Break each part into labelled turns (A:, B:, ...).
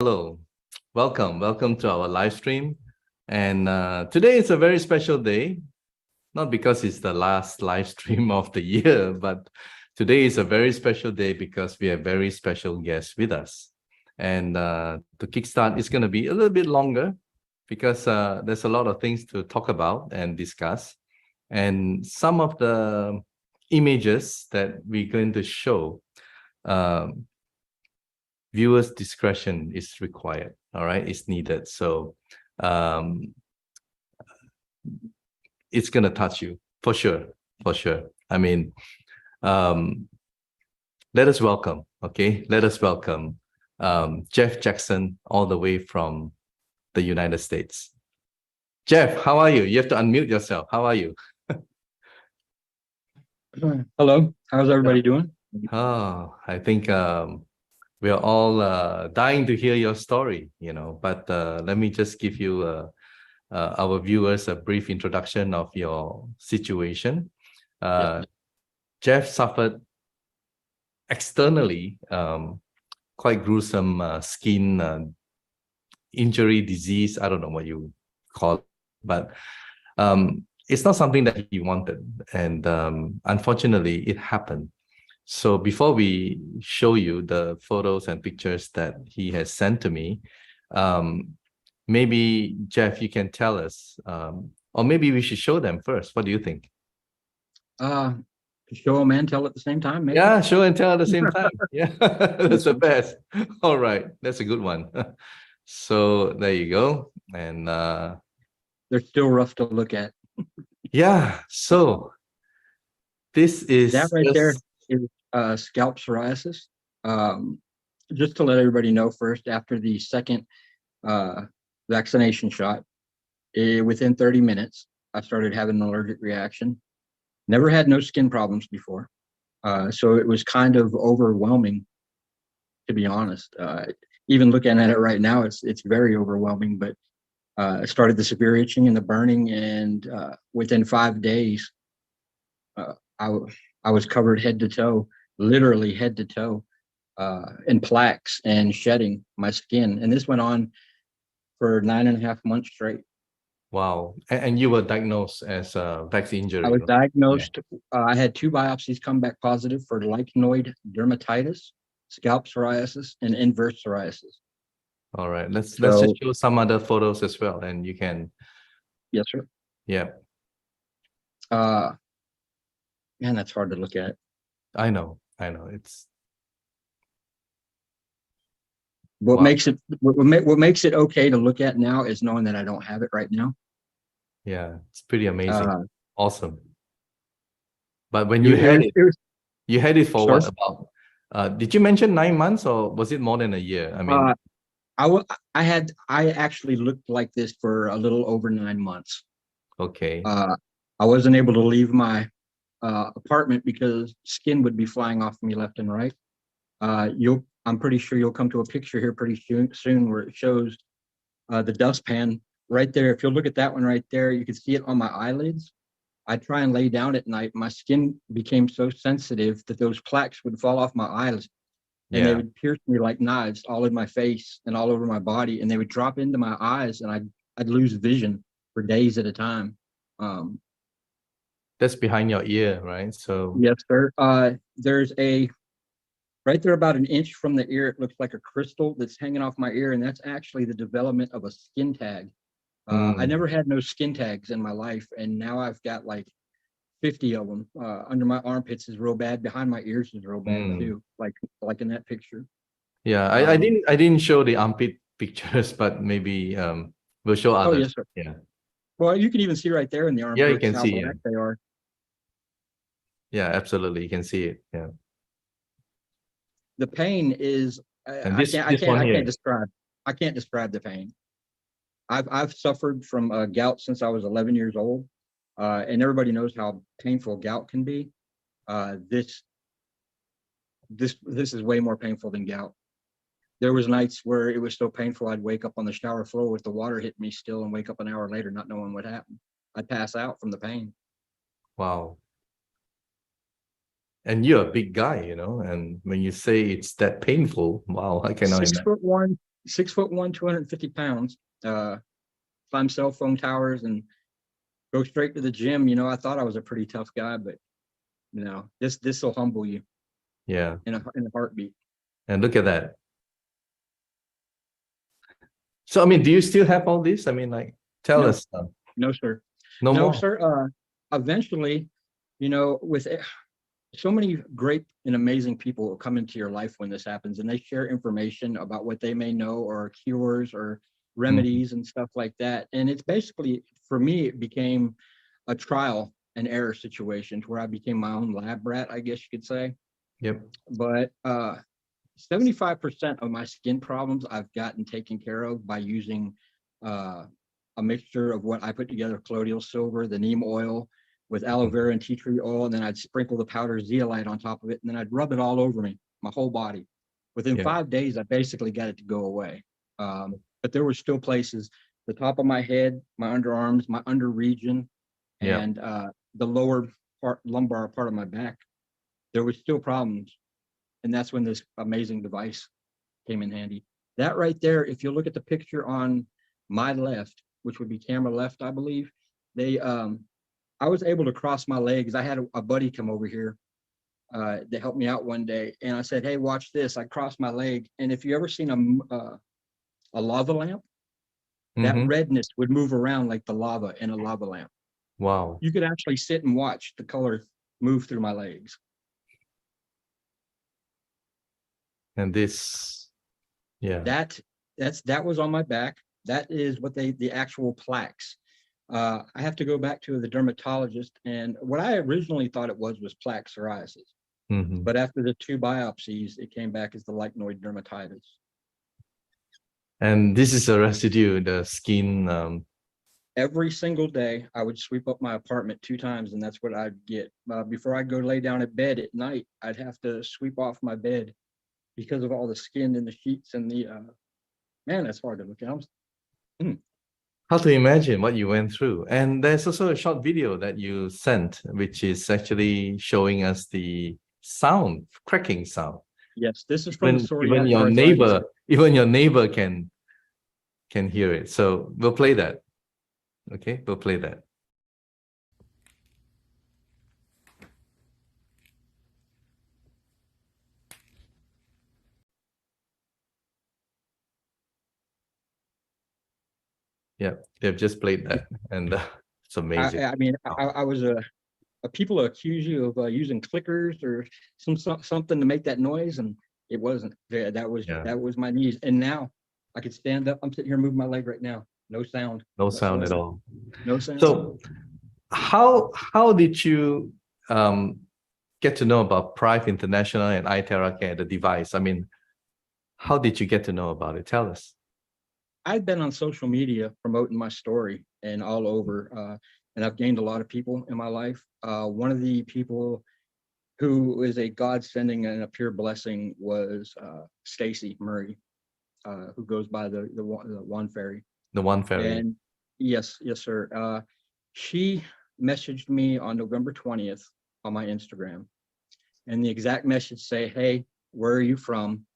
A: Hello, welcome to our live stream. And today is a very special day, not because it's the last live stream of the year, but today is a very special day because we have very special guests with us. And to kickstart, it's going to be a little bit longer because there's a lot of things to talk about and discuss. And some of the images that we're going to show, viewers' discretion is required. All right, it's needed. So it's gonna touch you for sure. I mean, let us welcome. Let us welcome Jeff Jackson, all the way from the United States. Jeff, how are you? You have to unmute yourself. How are you?
B: Hello, how's everybody doing?
A: Oh, I think we are all dying to hear your story, but let me just give you our viewers a brief introduction of your situation. Jeff suffered externally quite gruesome skin injury, disease. I don't know what you call it, but it's not something that he wanted. And unfortunately, it happened. So before we show you the photos and pictures that he has sent to me, maybe, Jeff, you can tell us, or maybe we should show them first. What do you think?
B: Show them and tell at the same time, maybe?
A: Yeah, show and tell at the same time. Yeah, that's the best. All right, that's a good one. So there you go. And
B: they're still rough to look at.
A: Yeah, so this is
B: that right there is scalp psoriasis. Just to let everybody know first, after the second vaccination shot, within 30 minutes, I started having an allergic reaction. Never had no skin problems before. So it was kind of overwhelming, to be honest. Even looking at it right now, it's very overwhelming, but I started the severe itching and the burning, and within 5 days, I was covered head to toe, literally head to toe, in plaques and shedding my skin. And this went on for 9.5 months straight.
A: Wow. And you were diagnosed as a vaccine injury?
B: I was diagnosed. I had 2 biopsies come back positive for lichenoid dermatitis, scalp psoriasis, and inverse psoriasis.
A: All right, let's just show some other photos as well, and you can.
B: Yes, sir.
A: Yeah.
B: Man, that's hard to look at.
A: I know. It's
B: what makes it okay to look at now is knowing that I don't have it right now.
A: Yeah, it's pretty amazing. Awesome. But when you had it for what, about did you mention 9 months, or was it more than a year? I mean,
B: I actually looked like this for a little over 9 months.
A: Okay.
B: I wasn't able to leave my apartment because skin would be flying off me left and right. I'm pretty sure you'll come to a picture here pretty soon where it shows the dustpan right there. If you'll look at that one right there, you can see it on my eyelids. I try and lay down at night. My skin became so sensitive that those plaques would fall off my eyelids, and they would pierce me like knives all in my face and all over my body, and they would drop into my eyes, and I'd lose vision for days at a time.
A: That's behind your ear, right? So
B: yes, sir. There's a right there about 1 inch from the ear. It looks like a crystal that's hanging off my ear, and that's actually the development of a skin tag. I never had no skin tags in my life, and now I've got like 50 of them. Under my armpits is real bad. Behind my ears is real bad too, like in that picture.
A: Yeah, I didn't show the armpit pictures, but maybe we'll show others.
B: Oh yes, sir.
A: Yeah.
B: Well, you can even see right there in the armpits.
A: Yeah, you can see
B: how black they are.
A: Yeah, absolutely, you can see it. Yeah.
B: The pain is I can't describe the pain. I've suffered from gout since I was 11 years old, and everybody knows how painful gout can be. This is way more painful than gout. There was nights where it was so painful I'd wake up on the shower floor with the water hitting me still, and wake up an hour later not knowing what happened. I'd pass out from the pain.
A: Wow. And you're a big guy, and when you say it's that painful, wow, I cannot imagine.
B: 6'1", 6'1", 250 pounds, climb cell phone towers and go straight to the gym. You know, I thought I was a pretty tough guy, but you know, this will humble you
A: Yeah.
B: in a heartbeat.
A: And look at that. So, I mean, do you still have all this? I mean, like, tell
B: No.
A: us.
B: No, sir.
A: No
B: No,
A: more.
B: sir. Eventually, you know, with so many great and amazing people will come into your life when this happens, and they share information about what they may know or cures or remedies and stuff like that. And it's basically, for me, it became a trial and error situation where I became my own lab rat, I guess you could say.
A: Yep.
B: But 75% of my skin problems I've gotten taken care of by using a mixture of what I put together: colloidal silver, the neem oil with aloe vera and tea tree oil, and then I'd sprinkle the powder zeolite on top of it, and then I'd rub it all over me, my whole body. Within
A: Yeah.
B: 5 days, I basically got it to go away. But there were still places, the top of my head, my underarms, my under region,
A: Yeah.
B: and the lower part, lumbar part of my back, there was still problems. And that's when this amazing device came in handy. That right there, if you look at the picture on my left, which would be camera left, I believe, I was able to cross my legs. I had a buddy come over here that helped me out one day, and I said, "Hey, watch this." I crossed my leg, and if you ever seen a lava lamp, that redness would move around like the lava in a lava lamp.
A: Wow.
B: You could actually sit and watch the color move through my legs.
A: And this, yeah.
B: That was on my back. That is what the actual plaques. I have to go back to the dermatologist, and what I originally thought it was plaque psoriasis. But after the 2 biopsies, it came back as the lichenoid dermatitis.
A: And this is a residue, the skin.
B: Every single day, I would sweep up my apartment 2 times, and that's what I'd get. Before I'd go lay down at bed at night, I'd have to sweep off my bed because of all the skin in the sheets and the, man, that's hard to look at.
A: How to imagine what you went through. And there's also a short video that you sent, which is actually showing us the sound, cracking sound.
B: Yes, this is from the
A: Even
B: psoriatic
A: your
B: arthritis.
A: neighbor can hear it. So we'll play that. Okay, we'll play that. Yeah, they've just played that, and it's amazing.
B: I mean, I was people accuse you of using clickers or something to make that noise, and it wasn't. That was my knees. And now I could stand up. I'm sitting here moving my leg right now. No sound.
A: No sound at all.
B: No sound.
A: So how did you get to know about Prife International and iTerra, the device? I mean, how did you get to know about it? Tell us.
B: I've been on social media promoting my story and all over, and I've gained a lot of people in my life. One of the people who is a God-sending and a pure blessing was Stacy Murray, who goes by the One Fairy.
A: The One Fairy.
B: And yes, sir. She messaged me on November 20th on my Instagram, and the exact message say, "Hey, where are you from?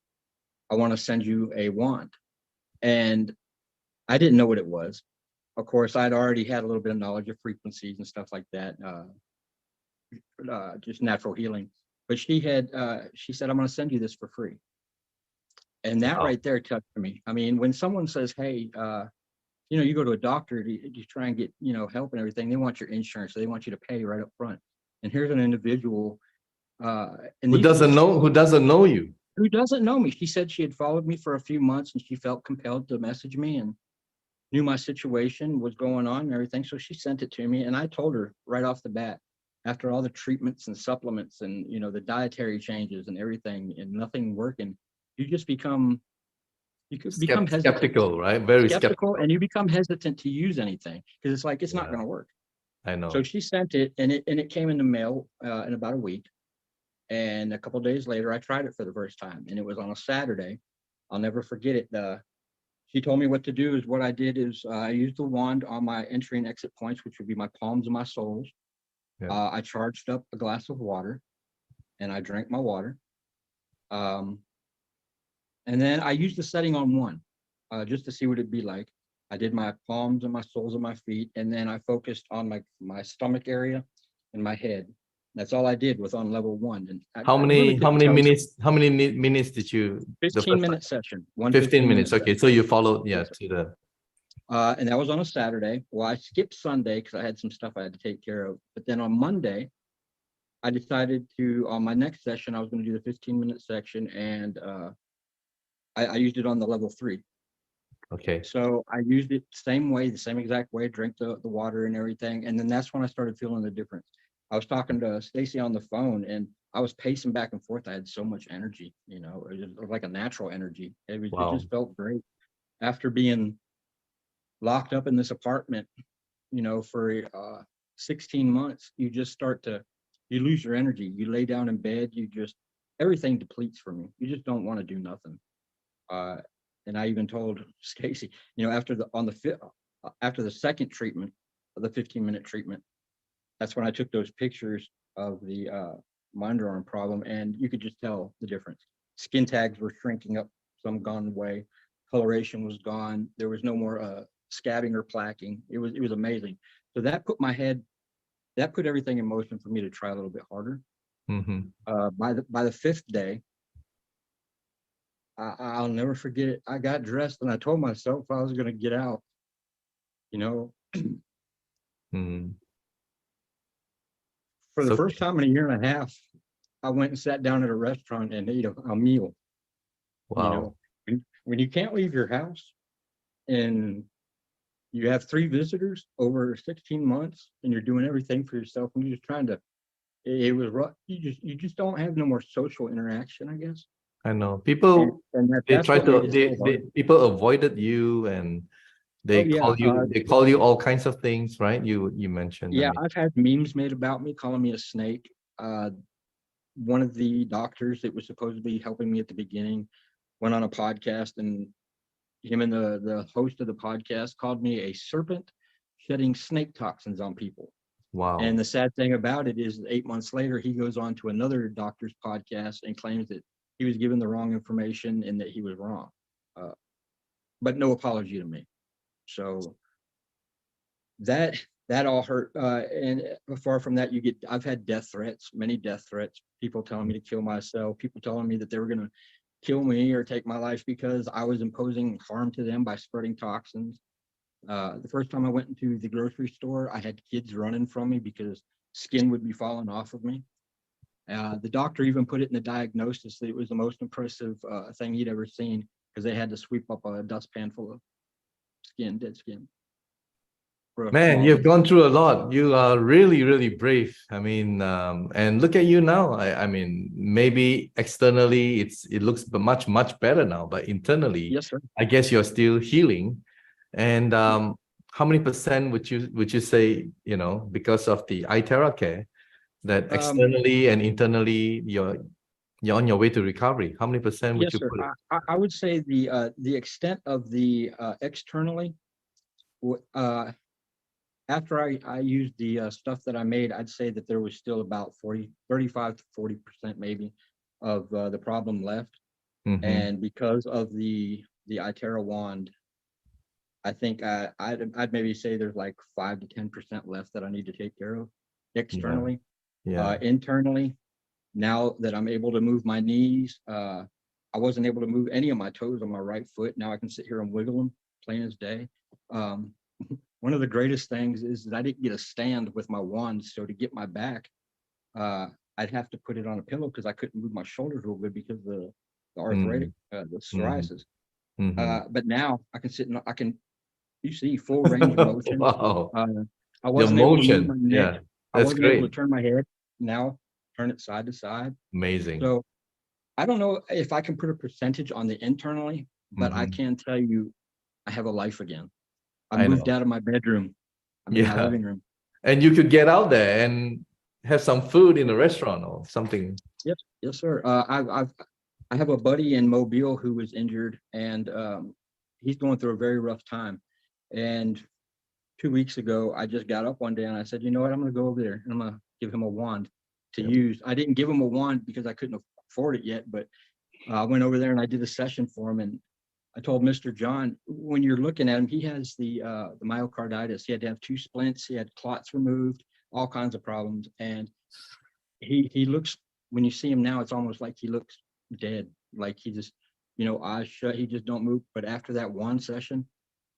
B: I want to send you a wand." And I didn't know what it was. Of course, I'd already had a little bit of knowledge of frequencies and stuff like that, just natural healing. But she said, "I'm going to send you this for free." And that right there touched me. I mean, when someone says, "Hey, you know, you go to a doctor to try and get, you know, help and everything, they want your insurance, so they want you to pay right up front." And here's an individual
A: who doesn't know you.
B: Who doesn't know me. She said she had followed me for a few months, and she felt compelled to message me and knew my situation was going on and everything. So she sent it to me, and I told her right off the bat, after all the treatments and supplements and, you know, the dietary changes and everything and nothing working, you become hesitant.
A: Skeptical, right? Very skeptical.
B: And you become hesitant to use anything because it's like, it's not going to work.
A: I know.
B: So she sent it, and it came in the mail in about a week. And a couple of days later, I tried it for the first time, and it was on a Saturday. I'll never forget it. She told me what to do. Is what I did is I used the wand on my entry and exit points, which would be my palms and my soles. Yeah. I charged up a glass of water, and I drank my water. And then I used the setting on 1. just to see what it'd be like. I did my palms and my soles of my feet, and then I focused on my stomach area and my head. That's all I did was on level 1. And
A: How
B: I really
A: many
B: couldn't tell you.
A: minutes did you the
B: 15
A: first time?
B: minute session, one
A: 15
B: minute
A: minutes. Okay,
B: session.
A: so you followed, yeah,
B: Yes, sir.
A: to the
B: And that was on a Saturday. Well, I skipped Sunday because I had some stuff I had to take care of. But then on Monday, I decided to, on my next session, I was going to do the 15-minute section, and I used it on the level 3.
A: okay.
B: So I used it same way, the same exact way, drank the water and everything. And then that's when I started feeling the difference. I was talking to Stacy on the phone, and I was pacing back and forth. I had so much energy, it was like a natural energy. It
A: Wow.
B: just felt great after being locked up in this apartment, for 16 months. You just you lose your energy. You lay down in bed, everything depletes for me. You just don't want to do nothing. And I even told Stacy, after the second treatment, the 15-minute treatment, that's when I took those pictures of the my underarm problem, and you could just tell the difference. Skin tags were shrinking up, some gone away, coloration was gone. There was no more scabbing or plaquing. It was amazing. So that put everything in motion for me to try a little bit harder. By the 5th day, I'll never forget it. I got dressed and I told myself I was going to get out. For the
A: So
B: first time in a year and a half, I went and sat down at a restaurant and ate a meal.
A: wow.
B: When you can't leave your house and you have 3 visitors over 16 months and you're doing everything for yourself and you're just trying to, it was rough. You just don't have no more social interaction, I guess.
A: I know people,
B: and
A: they
B: that's
A: try
B: what made
A: to
B: it so hard.
A: people avoided you, and
B: Oh
A: they
B: yeah,
A: call you all kinds of things, right? You mentioned, I
B: yeah.
A: mean,
B: I've had memes made about me calling me a snake. One of the doctors that was supposed to be helping me at the beginning went on a podcast, and him and the host of the podcast called me a serpent shedding snake toxins on people. And
A: wow.
B: the sad thing about it is 8 months later, he goes on to another doctor's podcast and claims that he was given the wrong information and that he was wrong. But no apology to me. So that all hurt. And far from that, I've had death threats, many death threats, people telling me to kill myself, people telling me that they were going to kill me or take my life because I was imposing harm to them by spreading toxins. The first time I went into the grocery store, I had kids running from me because skin would be falling off of me. The doctor even put it in the diagnosis that it was the most impressive thing he'd ever seen, because they had to sweep up a dustpan full of dead skin.
A: Man, you've gone through a lot. You are really, really brave. I mean, and look at you now. I mean, maybe externally it looks much, much better now, but internally,
B: Yes, sir.
A: I guess you're still healing. And how many percent would you say, because of the iTerra care, that externally and internally you're on your way to recovery? How many percent would
B: Yes,
A: you
B: sir.
A: put it?
B: I would say the extent of the externally, after I used the stuff that I made, I'd say that there was still about 35 to 40% maybe of the problem left. And because of the iTerra wand, I think I'd maybe say there's like 5 to 10% left that I need to take care of externally.
A: Yeah.
B: Internally, now that I'm able to move my knees, I wasn't able to move any of my toes on my right foot. Now I can sit here and wiggle them plain as day. One of the greatest things is that I didn't get a stand with my wand. So to get my back, I'd have to put it on a pillow because I couldn't move my shoulders real good because the arthritic, the psoriasis. But now I can sit and you see full range of motion.
A: Wow.
B: I
A: The
B: wasn't able to move
A: motion.
B: my neck.
A: Yeah,
B: I
A: that's
B: wasn't able to
A: great.
B: turn my head. Now turn it side to side.
A: Amazing.
B: So I don't know if I can put a percentage on the internally, but I can tell you I have a life again. I moved out of my bedroom. I'm in my living room.
A: And you could get out there and have some food in a restaurant or something.
B: Yes, sir. I have a buddy in Mobile who was injured, and he's going through a very rough time. And 2 weeks ago, I just got up one day and I said, you know what, I'm going to go over there and I'm going to give him a wand to use. I didn't give him a wand because I couldn't afford it yet, but I went over there and I did a session for him, and I told Mr. John, when you're looking at him, he has the myocarditis. He had to have 2 splints. He had clots removed, all kinds of problems. And he looks, when you see him now, it's almost like he looks dead. Like he just, eyes shut, he just don't move. But after that one session,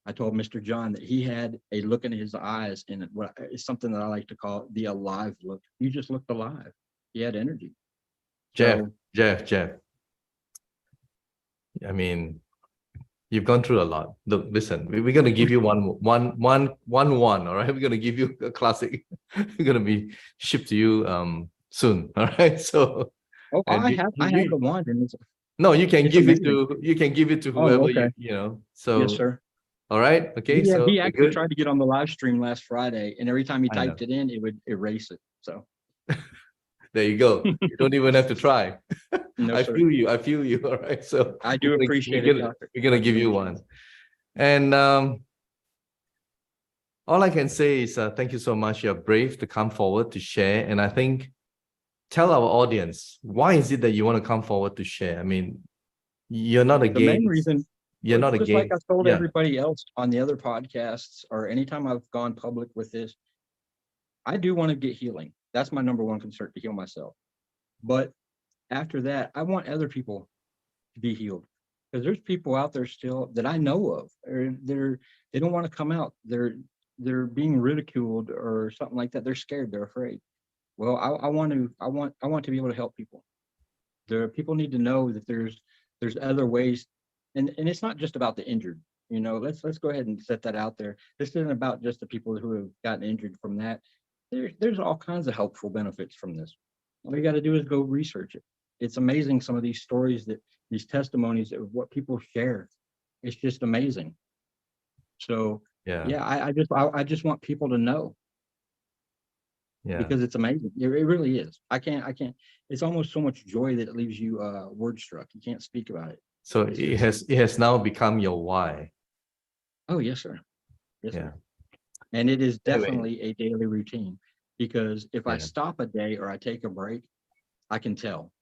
B: I told Mr. John that he had a look in his eyes, and what is something that I like to call the alive look. You just looked alive. He had energy.
A: Jeff,
B: So,
A: Jeff. I mean, you've gone through a lot. Look, listen, we're gonna give you one. All right, we're gonna give you a classic. We're gonna be shipped to you soon. All right, so. And
B: I have the one, and
A: no, you can
B: it's
A: give it
B: amazing.
A: to
B: Oh,
A: whoever
B: okay.
A: you know.
B: Yes,
A: So,
B: sir.
A: all right, okay,
B: Yeah,
A: so
B: he
A: we're
B: actually
A: good.
B: tried to get on the live stream last Friday, and every time he
A: I know.
B: typed it in, it would erase it. So
A: There you go. You don't even have to try.
B: no,
A: I
B: sir.
A: feel you. I feel you. All right. So
B: I do appreciate it, Doctor.
A: we're gonna give you one. And all I can say is thank you so much. You're brave to come forward to share. And I think tell our audience, why is it that you want to come forward to share? I mean, you're not
B: The main
A: against.
B: reason,
A: You're not
B: just like
A: against.
B: I've told
A: Yeah.
B: everybody else on the other podcasts, or anytime I've gone public with this, I do want to get healing. That's my number one concern, to heal myself. But after that, I want other people to be healed, because there's people out there still that I know of, or they don't want to come out. They're being ridiculed or something like that. They're scared. They're afraid. Well, I want to be able to help people. People need to know that there's other ways, and it's not just about the injured. Let's go ahead and set that out there. This isn't about just the people who have gotten injured from that. There's all kinds of helpful benefits from this. All you got to do is go research it. It's amazing, some of these stories, these testimonies of what people share. It's just amazing. So yeah, I just want people to know, because it's amazing. It really is. I can't. It's almost so much joy that it leaves you word struck. You can't speak about it.
A: So it has now become your why.
B: Oh yes, sir. Yes, sir. And it is definitely a daily routine, because if I stop a day or I take a break, I can tell.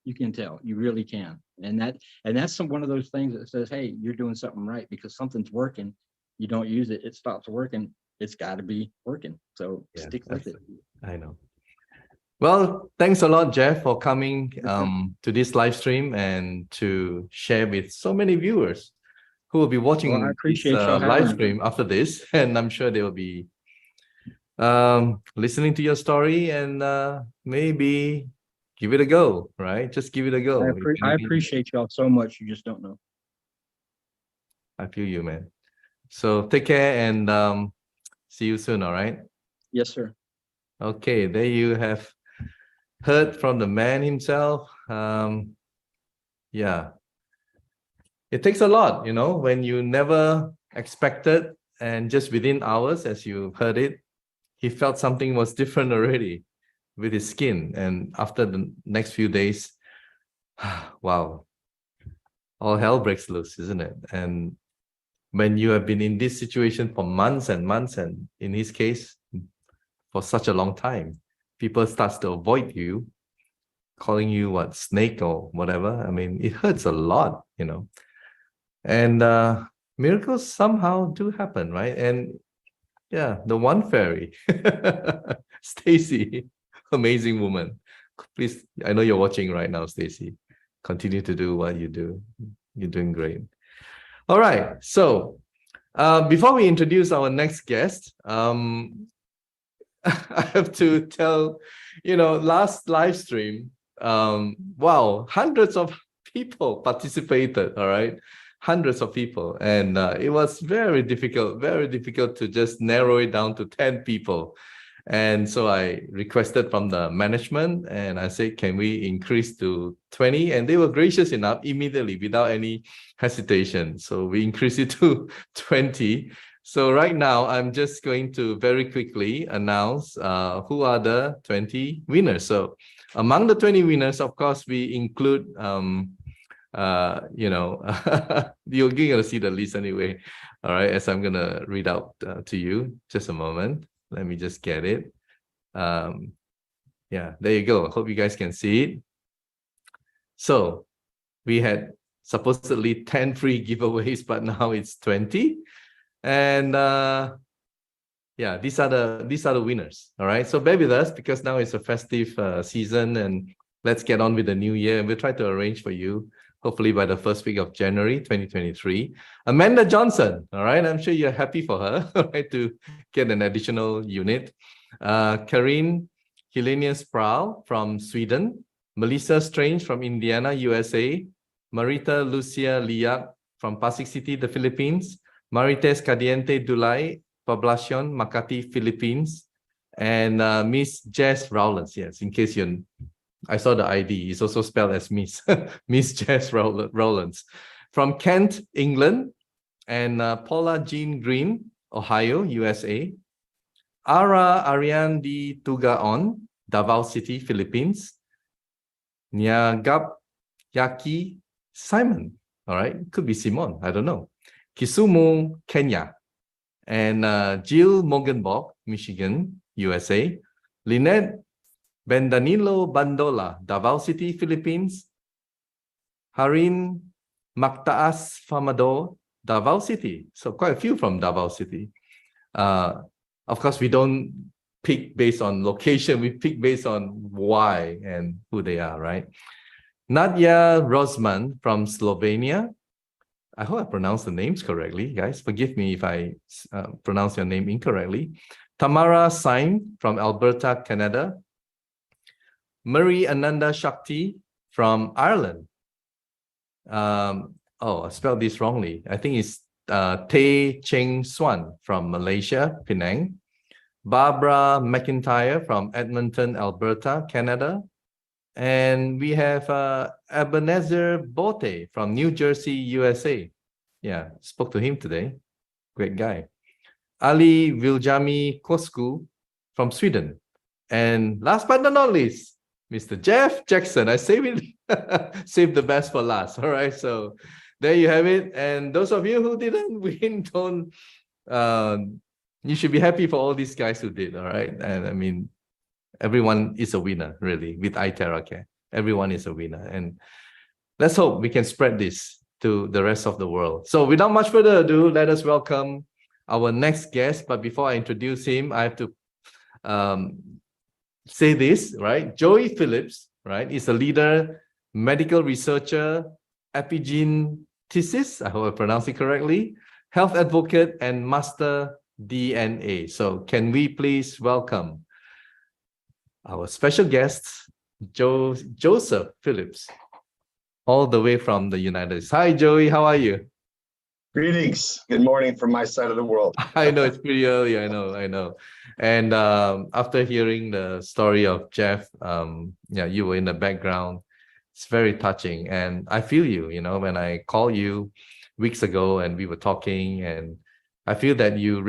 B: You can tell. You really can. And that's one of those things that says, hey, you're doing something right, because something's working. You don't use it, it stops working. It's got to be working. So stick with it.
A: I know. Well, thanks a lot, Jeff, for coming to this live stream and to share with so many viewers who will be watching this live stream after this. And I'm sure they will be listening to your story and maybe give it a go, right? Just give it a go.
B: I appreciate y'all so much. You just don't know.
A: I feel you, man. So take care and see you soon, all right?
B: Yes, sir.
A: Okay, there you have heard from the man himself. Yeah. It takes a lot, when you never expected, and just within hours, as you heard it, he felt something was different already with his skin. And after the next few days, wow, all hell breaks loose, isn't it? And when you have been in this situation for months and months, and in his case, for such a long time, people start to avoid you, calling you what, snake or whatever. I mean, it hurts a lot, And miracles somehow do happen, right? And yeah, the one fairy, Stacy, amazing woman. Please, I know you're watching right now, Stacy. Continue to do what you do. You're doing great. All right. So before we introduce our next guest, I have to tell, last live stream, wow, hundreds of people participated, all right? Hundreds of people. And it was very difficult to just narrow it down to 10 people. And so I requested from the management and I said, can we increase to 20? And they were gracious enough immediately without any hesitation. So we increased it to 20. So right now, I'm just going to very quickly announce who are the 20 winners. So among the 20 winners, of course, we include, you're going to see the list anyway. All right, as I'm going to read out to you. Just a moment. Let me just get it. Yeah, there you go. Hope you guys can see it. So we had supposedly 10 free giveaways, but now it's 20. And yeah, these are the winners. All right. So bear with us because now it's a festive season, and let's get on with the new year. And we'll try to arrange for you, hopefully by the first week of January 2023. Amanda Johnson. All right. I'm sure you're happy for her, right, to get an additional unit. Karin Helenius Prowl from Sweden. Melissa Strange from Indiana, USA. Marita Lucia Liak from Pasig City, the Philippines. Marites Cadiente Dulay, Poblacion, Makati, Philippines. And Miss Jess Rowlands. Yes, in case I saw the ID. It's also spelled as Miss, Miss Jess Rowlands. From Kent, England. And Paula Jean Green, Ohio, USA. Ara Ariane Di Tugaon, Davao City, Philippines. Nyagap Yaki Simon. All right, could be Simon, I don't know. Kisumu, Kenya. And Jill Mogenbach, Michigan, USA. Lynette Bendanilo Bandola, Davao City, Philippines. Harin Maktaas Famado, Davao City. So quite a few from Davao City. Of course, we don't pick based on location. We pick based on why and who they are, right? Nadia Rosman from Slovenia. I hope I pronounced the names correctly, guys. Forgive me if I pronounce your name incorrectly. Tamara Sain from Alberta, Canada. Marie Ananda Shakti from Ireland. I spelled this wrongly. I think it's Tay Cheng Swan from Malaysia, Penang. Barbara McIntyre from Edmonton, Alberta, Canada. And we have Ebenezer Bote from New Jersey, USA. Yeah, spoke to him today. Great guy. Ali Viljami Kosku from Sweden. And last but not least, Mr. Jeff Jackson. I saved the best for last. All right, so there you have it. And those of you who didn't win, you should be happy for all these guys who did. All right, and I mean, everyone is a winner, really, with iTerra. Everyone is a winner. And let's hope we can spread this to the rest of the world. So without much further ado, let us welcome our next guest. But before I introduce him, I have to say this, right? Joey Phillips, right, is a leader, medical researcher, epigeneticist, I hope I pronounced it correctly, health advocate, and master DNA. So can we please welcome our special guest, Joseph Phillips, all the way from the United States. Hi, Joey. How are you?
C: Greetings. Good morning from my side of the world.
A: I know it's pretty early. I know. And after hearing the story of Jeff, you were in the background. It's very touching, and I feel you. You know, when I called you weeks ago and we were talking, and I feel that your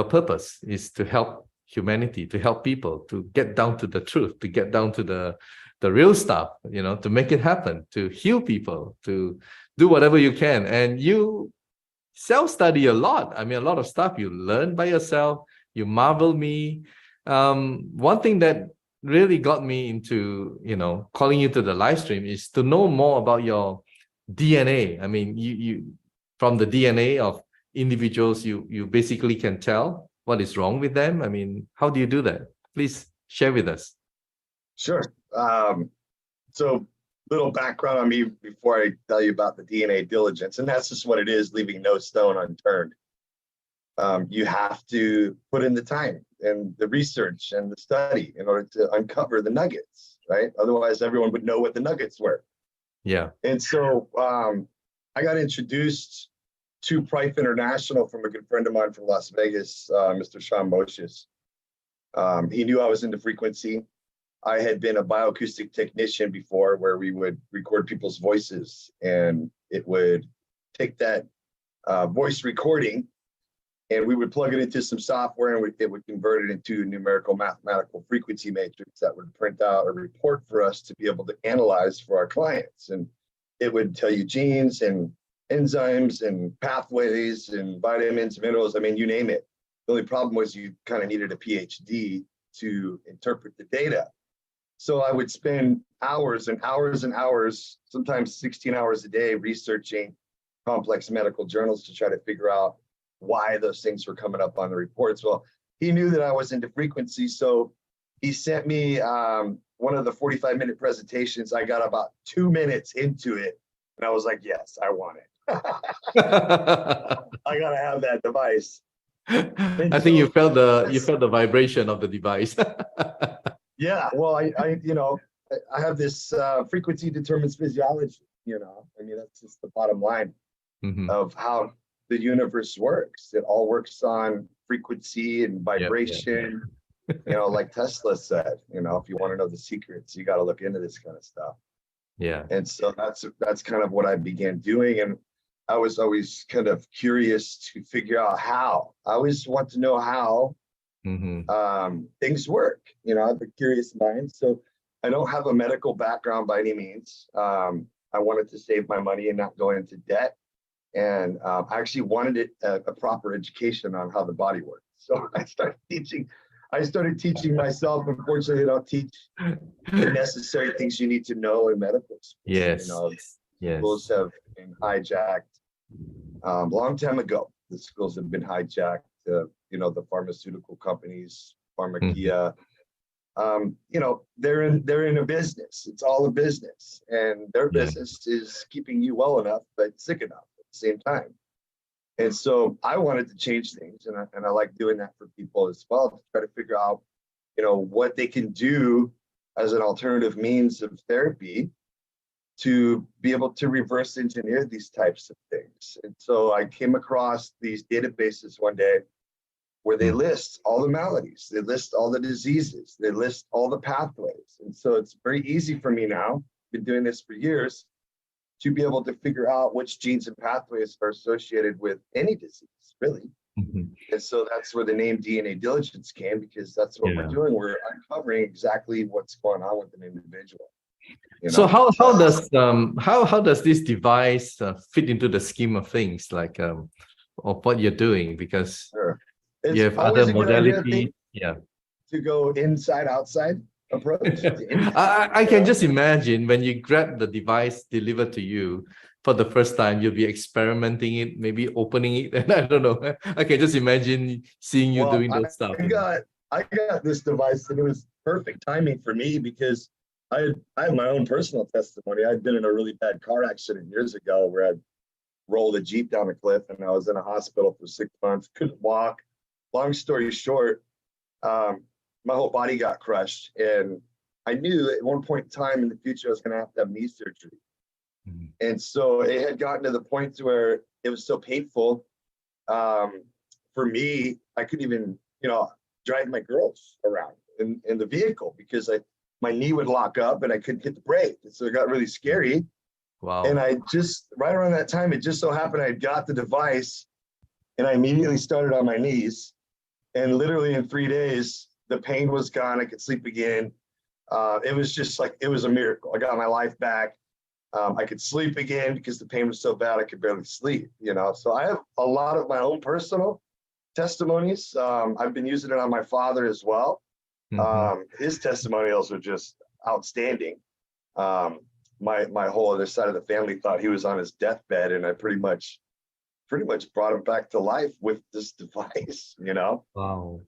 A: purpose is to help humanity, to help people, to get down to the truth, to get down to the real stuff, you know, to make it happen, to heal people, to do whatever you can. And you self-study a lot. I mean, a lot of stuff you learn by yourself. You marvel me. One thing that really got me into, calling you to the live stream is to know more about your DNA. I mean, you from the DNA of individuals, you basically can tell what is wrong with them. I mean, how do you do that? Please share with us.
C: Sure. So little background on me before I tell you about the DNA diligence, and that's just what it is, leaving no stone unturned. You have to put in the time and the research and the study in order to uncover the nuggets, right? Otherwise, everyone would know what the nuggets were.
A: Yeah.
C: And so I got introduced to Prife International from a good friend of mine from Las Vegas, Mr. Sean Moshes. He knew I was into frequency. I had been a bioacoustic technician before, where we would record people's voices, and it would take that voice recording and we would plug it into some software, and it would convert it into a numerical mathematical frequency matrix that would print out a report for us to be able to analyze for our clients. And it would tell you genes and enzymes and pathways and vitamins, minerals, I mean, you name it. The only problem was you kind of needed a PhD to interpret the data. So I would spend hours and hours and hours, sometimes 16 hours a day, researching complex medical journals to try to figure out why those things were coming up on the reports. Well, he knew that I was into frequency, so he sent me one of the 45-minute presentations. I got about 2 minutes into it, and I was like, yes, I want it. I gotta have that device.
A: I think you felt the vibration of the device.
C: Yeah, well, I have this frequency determines physiology, I mean, that's just the bottom line of how the universe works. It all works on frequency and vibration, like Tesla said, if you want to know the secrets, you got to look into this kind of stuff.
A: Yeah.
C: And so that's kind of what I began doing. And I was always kind of curious to figure out how. I always want to know how things work. I have a curious mind. So I don't have a medical background by any means. I wanted to save my money and not go into debt. And I actually wanted a proper education on how the body works. So I started teaching myself. Unfortunately, I don't teach the necessary things you need to know in medical schools.
A: Yes.
C: Schools have been hijacked long time ago. The schools have been hijacked. The pharmaceutical companies, Pharmacia, they're in a business. It's all a business, and their business is keeping you well enough but sick enough at the same time. And so I wanted to change things, and I like doing that for people as well, to try to figure out, what they can do as an alternative means of therapy to be able to reverse engineer these types of things. And so I came across these databases one day where they list all the maladies, they list all the diseases, they list all the pathways. And so it's very easy for me now, been doing this for years, to be able to figure out which genes and pathways are associated with any disease, really. And so that's where the name DNA Diligence came, because that's what we're doing. We're uncovering exactly what's going on with an individual.
A: So how does this device fit into the scheme of things, like of what you're doing? Because you have other modalities.
C: To go inside outside approach.
A: I can just imagine when you grab the device delivered to you for the first time, you'll be experimenting it, maybe opening it, and I don't know. I can just imagine seeing you doing those stuff.
C: I got this device, and it was perfect timing for me because I have my own personal testimony. I'd been in a really bad car accident years ago where I'd rolled a Jeep down a cliff, and I was in a hospital for 6 months, couldn't walk. Long story short, my whole body got crushed, and I knew at one point in time in the future I was going to have knee surgery. And so it had gotten to the point where it was so painful for me, I couldn't even, drive my girls around in the vehicle because my knee would lock up and I couldn't hit the brake. And so it got really scary.
A: Wow.
C: And I just, right around that time, it just so happened I got the device, and I immediately started on my knees. And literally in 3 days, the pain was gone. I could sleep again. It was just like, it was a miracle. I got my life back. I could sleep again because the pain was so bad I could barely sleep, So I have a lot of my own personal testimonies. I've been using it on my father as well. His testimonials are just outstanding. My whole other side of the family thought he was on his deathbed, and I pretty much brought him back to life with this device,
A: Wow.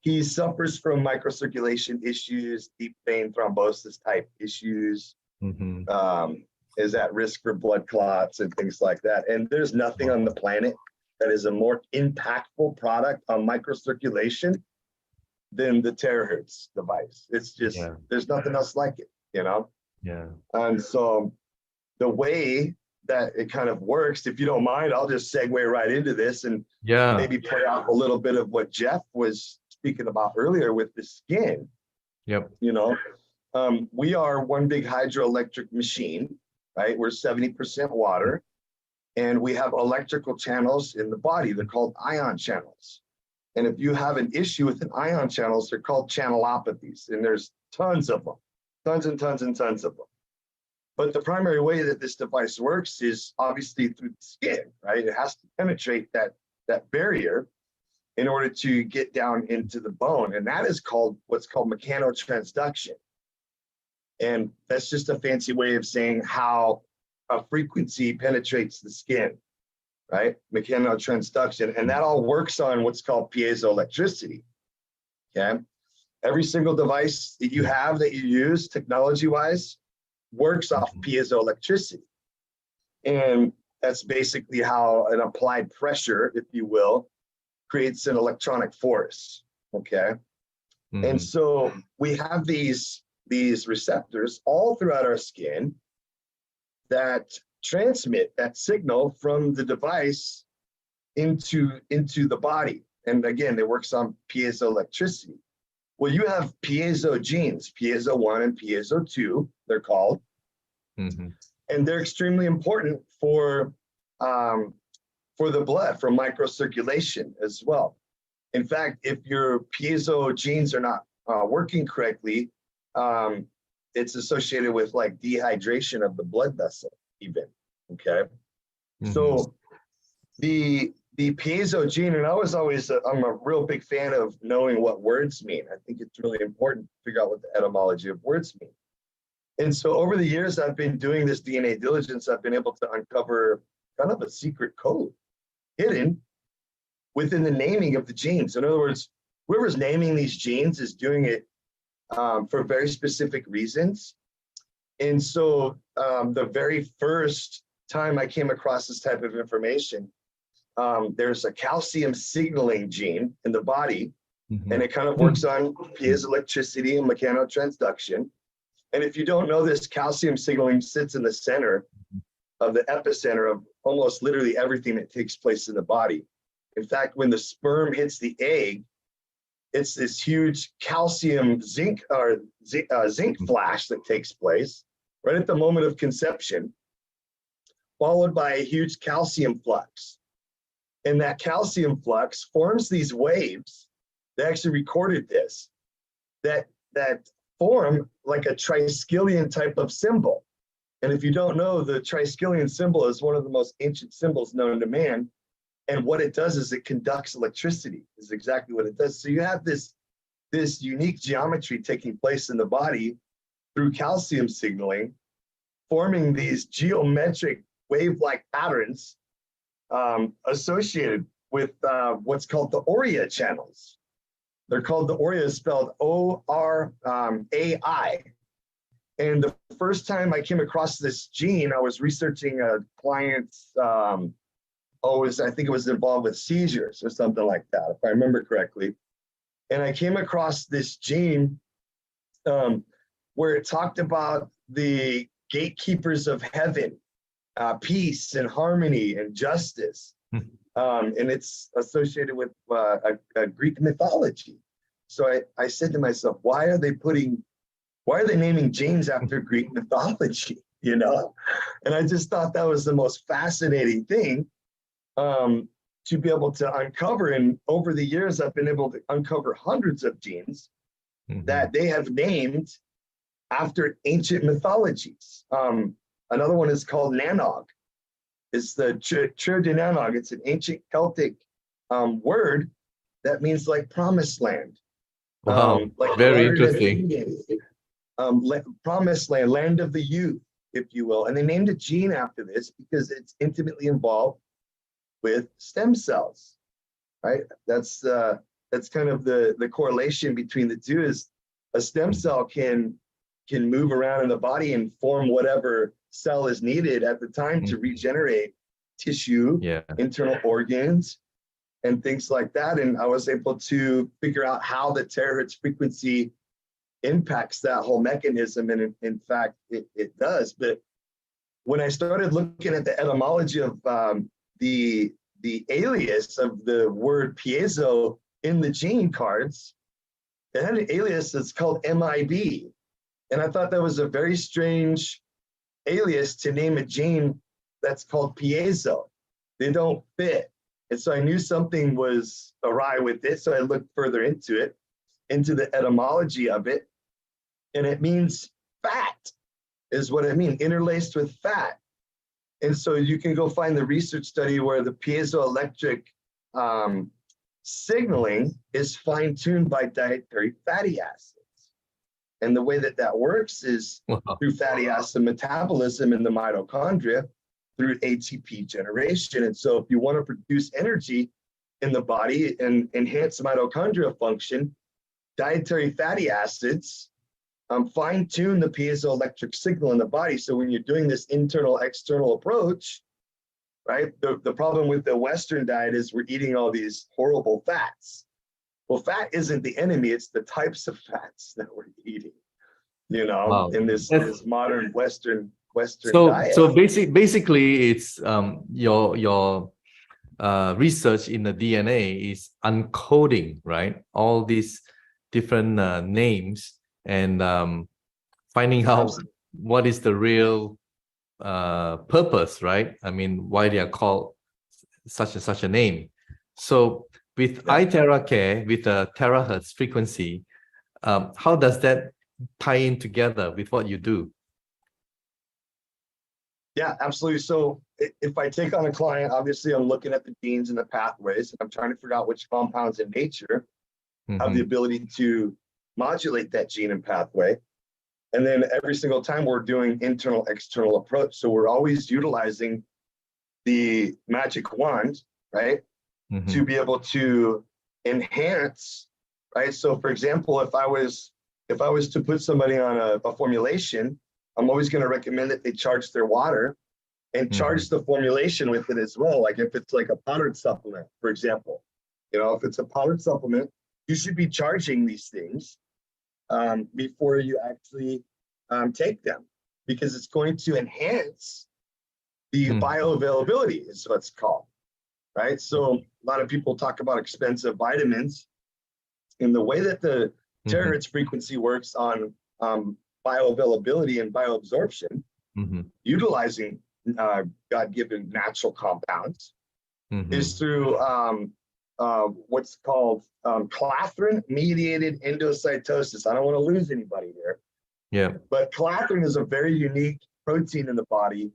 C: He suffers from microcirculation issues, deep vein thrombosis type issues, is at risk for blood clots and things like that. And there's nothing on the planet that is a more impactful product on microcirculation than the terahertz device. It's just, there's nothing else like it, And so the way that it kind of works, if you don't mind, I'll just segue right into this and maybe play out a little bit of what Jeff was speaking about earlier with the skin. We are one big hydroelectric machine, right? We're 70% water, and we have electrical channels in the body. They're called ion channels. And if you have an issue with an ion channels, they're called channelopathies, and there's tons of them, tons and tons and tons of them. But the primary way that this device works is obviously through the skin, right? It has to penetrate that barrier. in order to get down into the bone. And that is called what's called mechanotransduction. And that's just a fancy way of saying how a frequency penetrates the skin, right? Mechanotransduction. And that all works on what's called piezoelectricity. Okay. Every single device that you have that you use technology-wise works off piezoelectricity. And that's basically how an applied pressure, if you will, creates an electronic force. Okay. And so we have these receptors all throughout our skin that transmit that signal from the device into the body. And again, it works on piezoelectricity. Well, you have piezo genes, piezo 1 and piezo 2, they're called. And they're extremely important for the blood, for microcirculation as well. In fact, if your piezo genes are not working correctly, it's associated with like dehydration of the blood vessel even, okay? So the piezo gene, and I'm a real big fan of knowing what words mean. I think it's really important to figure out what the etymology of words mean. And so over the years, I've been doing this DNA diligence. I've been able to uncover kind of a secret code hidden within the naming of the genes. In other words, whoever's naming these genes is doing it for very specific reasons. And so the very first time I came across this type of information, there's a calcium signaling gene in the body, and it kind of works on piezoelectricity and mechanotransduction. And if you don't know this, calcium signaling sits in the center of the epicenter of almost literally everything that takes place in the body. In fact, when the sperm hits the egg, it's this huge calcium zinc flash that takes place right at the moment of conception, followed by a huge calcium flux. And that calcium flux forms these waves. They actually recorded this, that form like a triskelion type of symbol. And if you don't know, the triskelion symbol is one of the most ancient symbols known to man. And what it does is it conducts electricity, is exactly what it does. So you have this unique geometry taking place in the body through calcium signaling, forming these geometric wave-like patterns associated with what's called the Aurea channels. They're called the Aurea, spelled O-R-A-I. And the first time I came across this gene, I was researching a client's, I think it was involved with seizures or something like that, if I remember correctly. And I came across this gene where it talked about the gatekeepers of heaven, peace and harmony and justice. And it's associated with a Greek mythology. So I said to myself, why are they naming genes after Greek mythology, you know? And I just thought that was the most fascinating thing to be able to uncover. And over the years, I've been able to uncover hundreds of genes that they have named after ancient mythologies. Another one is called Nanog. It's the Chur de Nanog. It's an ancient Celtic word that means like promised land.
A: Wow,
C: like
A: very interesting.
C: Promised land, land of the youth, if you will. And they named a gene after this because it's intimately involved with stem cells, right? That's kind of the correlation between the two. Is a stem cell can move around in the body and form whatever cell is needed at the time to regenerate tissue, internal organs, and things like that. And I was able to figure out how the terahertz frequency impacts that whole mechanism. And in fact, it does. But when I started looking at the etymology of the alias of the word piezo in the gene cards, it had an alias that's called MIB. And I thought that was a very strange alias to name a gene that's called piezo. They don't fit. And so I knew something was awry with it. So I looked further into it, into the etymology of it. And it means fat is what it means, interlaced with fat. And so you can go find the research study where the piezoelectric signaling is fine-tuned by dietary fatty acids. And the way that that works is through fatty acid metabolism in the mitochondria through ATP generation. And so if you want to produce energy in the body and enhance mitochondrial function, dietary fatty acids fine-tune the piezoelectric signal in the body. So when you're doing this internal-external approach, right, the problem with the Western diet is we're eating all these horrible fats. Well, fat isn't the enemy, it's the types of fats that we're eating, you know,
A: Wow.
C: in this modern Western
A: So
C: diet.
A: so basically it's your research in the DNA is uncoding, right? All these different names and finding out what is the real purpose, right? I mean, why they are called such and such a name. So with iTerra Care, with the terahertz frequency, how does that tie in together with what you do?
C: Yeah, absolutely. So if I take on a client, obviously I'm looking at the genes and the pathways, and I'm trying to figure out which compounds in nature have the ability to modulate that gene and pathway. And then every single time we're doing internal external approach. So we're always utilizing the magic wand, right? To be able to enhance, right? So for example, if I was to put somebody on a formulation, I'm always going to recommend that they charge their water and charge the formulation with it as well. Like if it's like a powdered supplement, for example, you know, if it's a powdered supplement, you should be charging these things before you actually take them, because it's going to enhance the bioavailability is what it's called, right? So a lot of people talk about expensive vitamins, and the way that the terahertz frequency works on bioavailability and bioabsorption, utilizing God-given natural compounds, is through what's called clathrin-mediated endocytosis. I don't want to lose anybody here.
A: Yeah.
C: But clathrin is a very unique protein in the body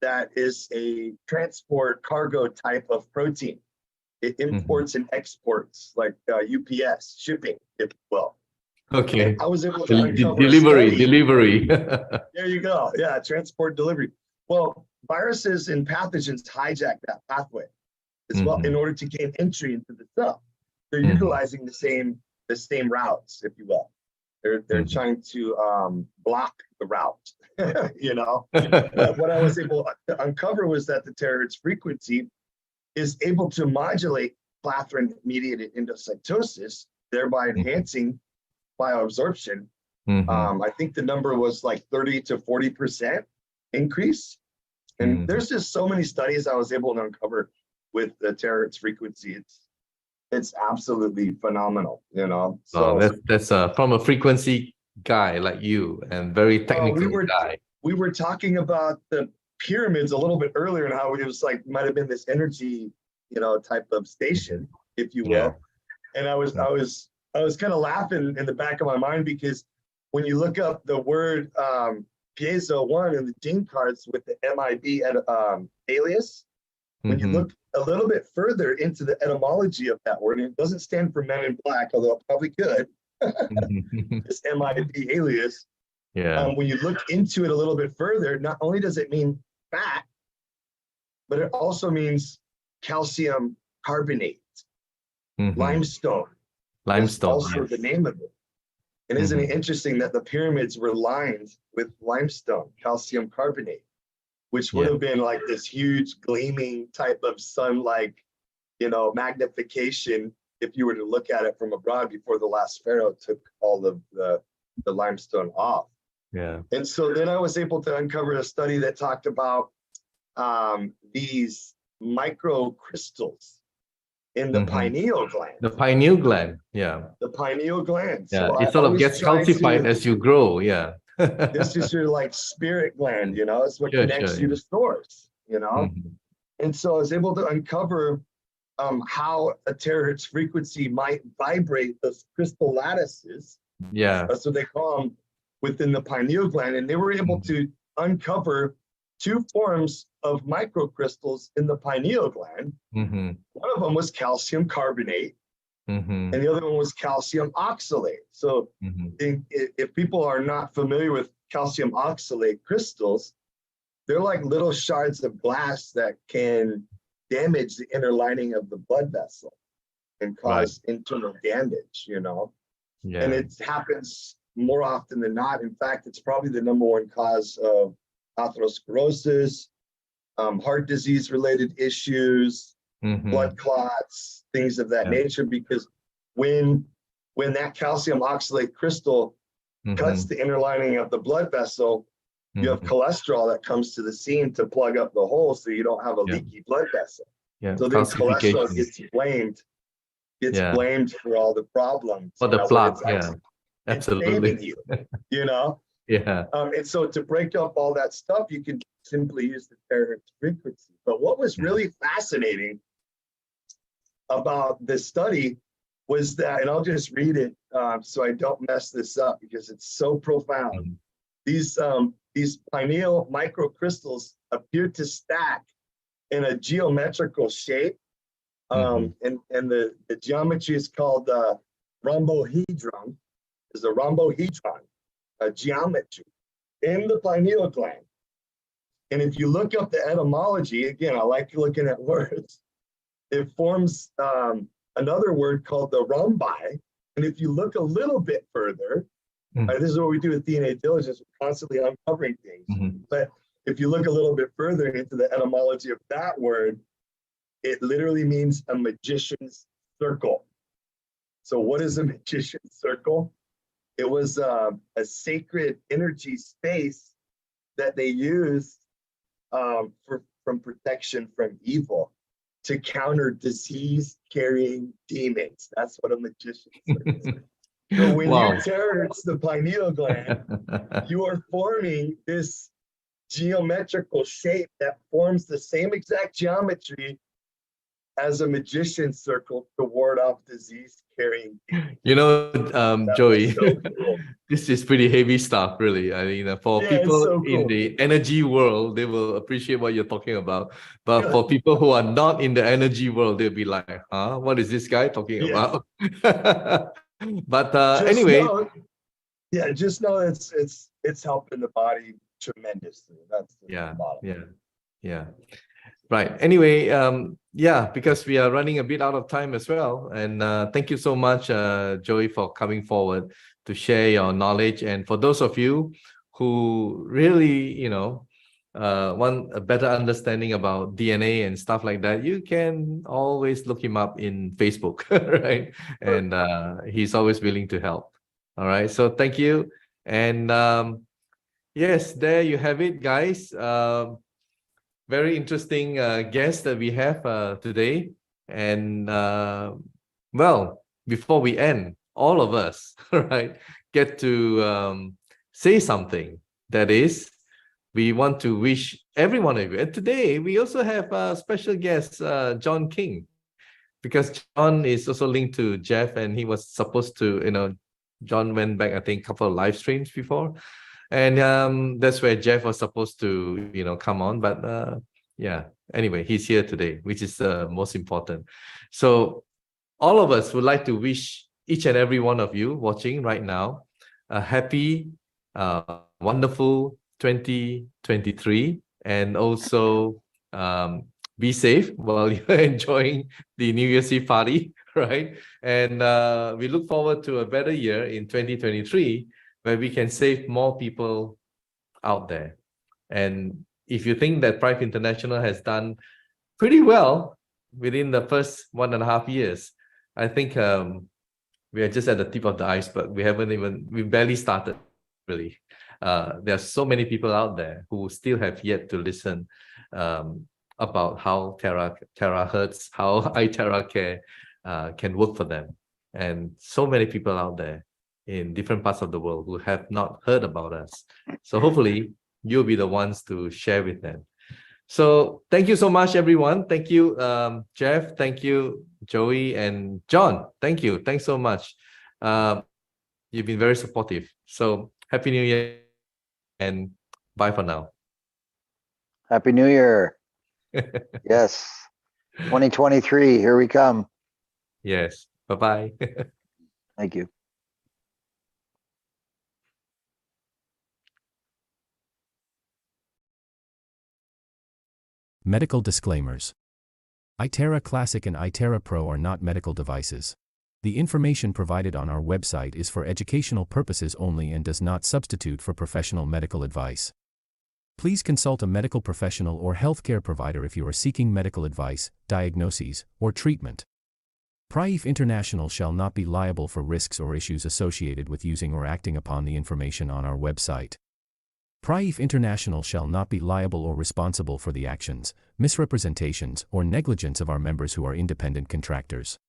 C: that is a transport cargo type of protein. It imports and exports, like UPS, shipping, if you will.
A: Okay.
C: And I was able to uncover
A: delivery.
C: There you go. Yeah, transport delivery. Well, viruses and pathogens hijack that pathway as well in order to gain entry into the cell. They're utilizing the same routes, if you will. They're trying to block the route, you know. But what I was able to uncover was that the terahertz frequency is able to modulate clathrin-mediated endocytosis, thereby enhancing bioabsorption. I think the number was like 30 to 40% increase. And there's just so many studies I was able to uncover with the terahertz frequency. It's absolutely phenomenal, you know. So
A: that's from a frequency guy like you, and very technical guy.
C: We were talking about the pyramids a little bit earlier, and how it was like might have been this energy, you know, type of station, if you will. And I was kind of laughing in the back of my mind, because when you look up the word piezo 1 in the gene cards with the MIB alias, when you look a little bit further into the etymology of that word, and it doesn't stand for men in black, although it probably could, this MIB alias. When you look into it a little bit further, not only does it mean fat, but it also means calcium carbonate, limestone. Limestone, also the name of it. And isn't it interesting that the pyramids were lined with limestone, calcium carbonate, which would have been like this huge gleaming type of sun-like, you know, magnification if you were to look at it from abroad before the last pharaoh took all of the limestone off. And so then I was able to uncover a study that talked about these microcrystals in the pineal gland.
A: The pineal gland,
C: The pineal gland.
A: So it sort of gets calcified as you grow,
C: This is your like spirit gland, you know, it's what connects you to source, you know. And so I was able to uncover how a terahertz frequency might vibrate those crystal lattices. That's what they call them within the pineal gland. And they were able to uncover 2 forms of microcrystals in the pineal gland. One of them was calcium carbonate,
A: Mm-hmm.
C: and the other one was calcium oxalate. So if people are not familiar with calcium oxalate crystals, they're like little shards of glass that can damage the inner lining of the blood vessel and cause internal damage, you know?
A: Yeah.
C: And it happens more often than not. In fact, it's probably the number one cause of atherosclerosis, heart disease related issues, blood clots, things of that nature, because when that calcium oxalate crystal cuts the inner lining of the blood vessel, you have cholesterol that comes to the scene to plug up the hole so you don't have a leaky blood vessel.
A: Yeah.
C: So then cholesterol gets blamed for all the problems.
A: For the plaque, yeah.
C: It's
A: Absolutely.
C: saving you, you know?
A: Yeah.
C: And so to break up all that stuff, you can simply use the terahertz frequency. But what was really fascinating about this study was that, and I'll just read it so I don't mess this up because it's so profound. These pineal microcrystals appear to stack in a geometrical shape, and the geometry is called rhombohedron. Is a rhombohedron, a geometry in the pineal gland. And if you look up the etymology, again, I like looking at words. It forms another word called the rhombi. And if you look a little bit further, this is what we do with DNA diligence, we're constantly uncovering things. But if you look a little bit further into the etymology of that word, it literally means a magician's circle. So what is a magician's circle? It was a sacred energy space that they used from protection from evil to counter disease-carrying demons. That's what a magician's circle is. So when you terahertz the pineal gland, you are forming this geometrical shape that forms the same exact geometry as a magician's circle to ward off disease-carrying demons.
A: You know, Joey,
C: so cool.
A: This is pretty heavy stuff, really. I mean, for people in the energy world, they will appreciate what you're talking about. But for people who are not in the energy world, they'll be like, huh? What is this guy talking about? But anyway.
C: Just know it's helping the body tremendously. That's the bottom.
A: Yeah. Right. Anyway, because we are running a bit out of time as well. And thank you so much, Joey, for coming forward to share your knowledge. And for those of you who really, want a better understanding about DNA and stuff like that, you can always look him up in Facebook, right? And he's always willing to help. All right. So thank you. And yes, there you have it, guys. Very interesting guest that we have today. And well, before we end, all of us, right, get to say something. That is, we want to wish every one of you. And today, we also have a special guest, John King, because John is also linked to Jeff, and he was supposed to, John went back, I think, a couple of live streams before. And that's where Jeff was supposed to, come on. But anyway, he's here today, which is most important. So all of us would like to wish each and every one of you watching right now a happy, wonderful 2023. And also be safe while you're enjoying the New Year's Eve party, right? And we look forward to a better year in 2023, where we can save more people out there. And if you think that Prife International has done pretty well within the first 1.5 years, I think we are just at the tip of the iceberg. We barely started, really. There are so many people out there who still have yet to listen about how terahertz, how iTeraCare can work for them. And so many people out there in different parts of the world who have not heard about us. So hopefully you'll be the ones to share with them. So thank you so much, everyone. Thank you, Jeff. Thank you, Joey, and John. Thank you. Thanks so much. You've been very supportive. So Happy New Year and bye for now.
D: Happy New Year. Yes. 2023, here we come.
A: Yes. Bye-bye.
D: Thank you.
E: Medical disclaimers. iTerra Classic and iTerra Pro are not medical devices. The information provided on our website is for educational purposes only and does not substitute for professional medical advice. Please consult a medical professional or healthcare provider if you are seeking medical advice, diagnoses, or treatment. Prife International shall not be liable for risks or issues associated with using or acting upon the information on our website. Prife International shall not be liable or responsible for the actions, misrepresentations, or negligence of our members who are independent contractors.